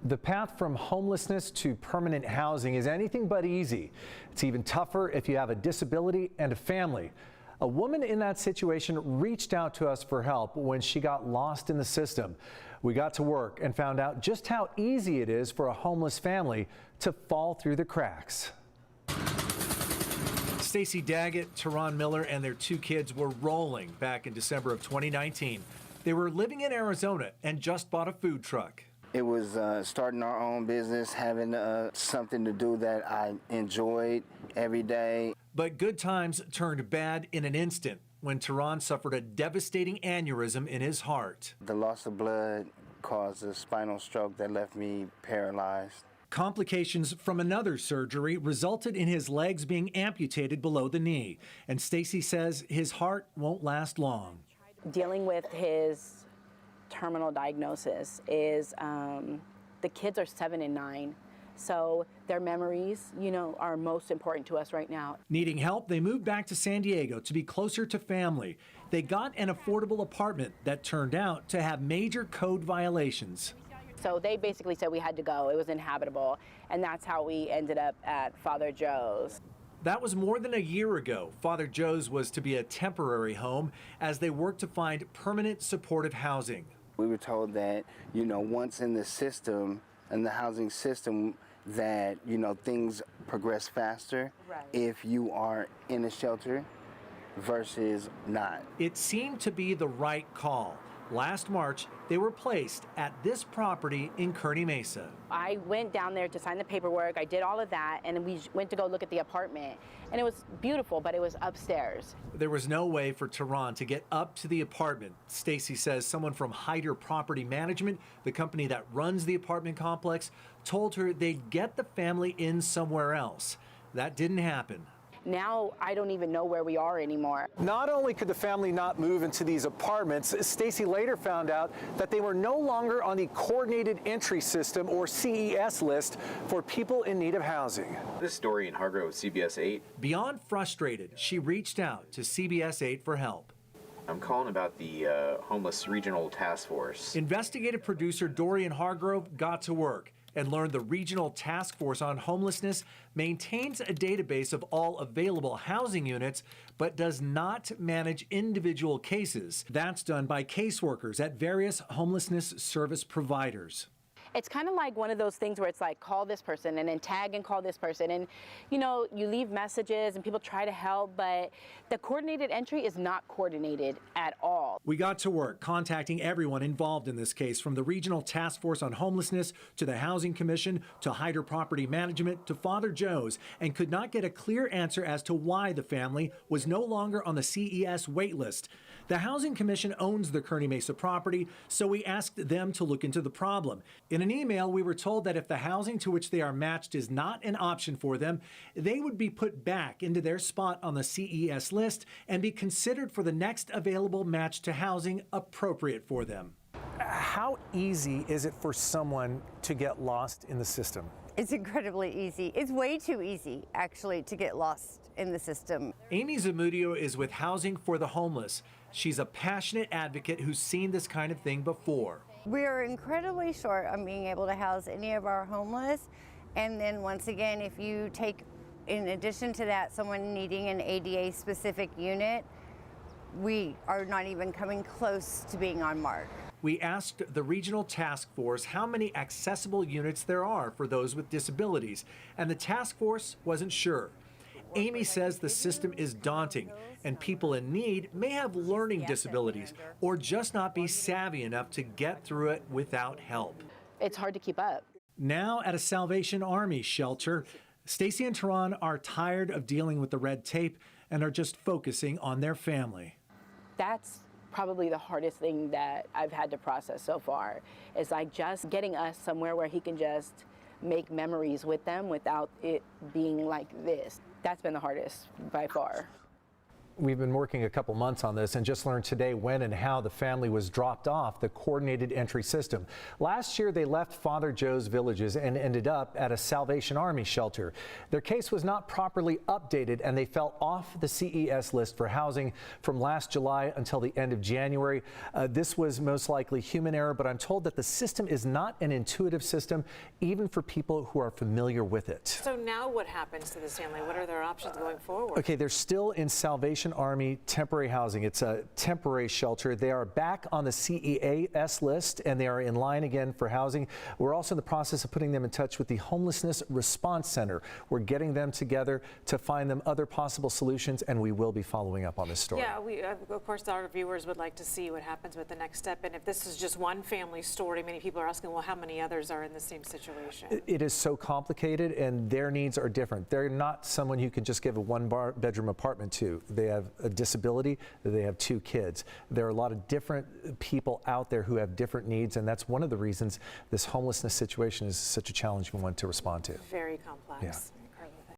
The path from homelessness to permanent housing is anything but easy. It's even tougher if you have a disability and a family. A woman in that situation reached out to us for help when she got lost in the system. We got to work and found out just how easy it is for a homeless family to fall through the cracks. Stacey Daggett, Tiran Miller, and their 2 kids were rolling back in December of 2019. They were living in Arizona and just bought a food truck. It was starting our own business, having something to do that I enjoyed every day. But good times turned bad in an instant when Tiran suffered a devastating aneurysm in his heart. The loss of blood caused a spinal stroke that left me paralyzed. Complications from another surgery resulted in his legs being amputated below the knee. And Stacey says his heart won't last long. Dealing with his terminal diagnosis is the kids are 7 and 9. So their memories, are most important to us right now. Needing help, they moved back to San Diego to be closer to family. They got an affordable apartment that turned out to have major code violations. So they basically said we had to go. It was inhabitable. And that's how we ended up at Father Joe's. That was more than a year ago. Father Joe's was to be a temporary home as they worked to find permanent supportive housing. We were told that, once in the system, in the housing system, that, things progress faster if you are in a shelter versus not. It seemed to be the right call. Last March, they were placed at this property in Kearny Mesa. I went down there to sign the paperwork. I did all of that, and we went to go look at the apartment. And it was beautiful, but it was upstairs. There was no way for Tiran to get up to the apartment. Stacey says someone from Hyder Property Management, the company that runs the apartment complex, told her they'd get the family in somewhere else. That didn't happen. Now I don't even know where we are anymore. Not only could the family not move into these apartments, Stacey later found out that they were no longer on the Coordinated Entry System, or CES, list for people in need of housing. This is Dorian Hargrove, CBS 8. Beyond frustrated, she reached out to CBS 8 for help. I'm calling about the Homeless Regional Task Force. Investigative producer Dorian Hargrove got to work and learned the Regional Task Force on Homelessness maintains a database of all available housing units, but does not manage individual cases. That's done by caseworkers at various homelessness service providers. It's kind of like one of those things where it's like, call this person and then tag and call this person. And, you leave messages and people try to help, but the coordinated entry is not coordinated at all. We got to work contacting everyone involved in this case, from the Regional Task Force on Homelessness to the Housing Commission to Hyder Property Management to Father Joe's, and could not get a clear answer as to why the family was no longer on the CES wait list. The Housing Commission owns the Kearny Mesa property, so we asked them to look into the problem. In an email, we were told that if the housing to which they are matched is not an option for them, they would be put back into their spot on the CES list and be considered for the next available match to housing appropriate for them. How easy is it for someone to get lost in the system? It's incredibly easy. It's way too easy, actually, to get lost in the system. Amy Zamudio is with Housing for the Homeless. She's a passionate advocate who's seen this kind of thing before. We are incredibly short on being able to house any of our homeless. And then once again, if you take, in addition to that, someone needing an ADA-specific unit, we are not even coming close to being on mark. We asked the Regional Task Force how many accessible units there are for those with disabilities, and the task force wasn't sure. Amy says the system is daunting, and people in need may have learning disabilities or just not be savvy enough to get through it without help. It's hard to keep up. Now at a Salvation Army shelter, Stacey and Tiran are tired of dealing with the red tape and are just focusing on their family. That's probably the hardest thing that I've had to process so far, is like just getting us somewhere where he can just make memories with them without it being like this. That's been the hardest by far. We've been working a couple months on this and just learned today when and how the family was dropped off the coordinated entry system. Last year, they left Father Joe's villages and ended up at a Salvation Army shelter. Their case was not properly updated and they fell off the CES list for housing from last July until the end of January. This was most likely human error, but I'm told that the system is not an intuitive system, even for people who are familiar with it. So now what happens to this family? What are their options going forward? Okay, they're still in Salvation Army temporary housing. It's a temporary shelter. They are back on the CES list and they are in line again for housing. We're also in the process of putting them in touch with the Homelessness Response Center. We're getting them together to find them other possible solutions, and we will be following up on this story. Yeah, we of course our viewers would like to see what happens with the next step. And if this is just one family story, many people are asking, well, how many others are in the same situation? It is so complicated and their needs are different. They're not someone you can just give a one-bedroom apartment to. They have a disability, they have 2 kids. There are a lot of different people out there who have different needs, and that's one of the reasons this homelessness situation is such a challenging one to respond to. Very complex. Yeah.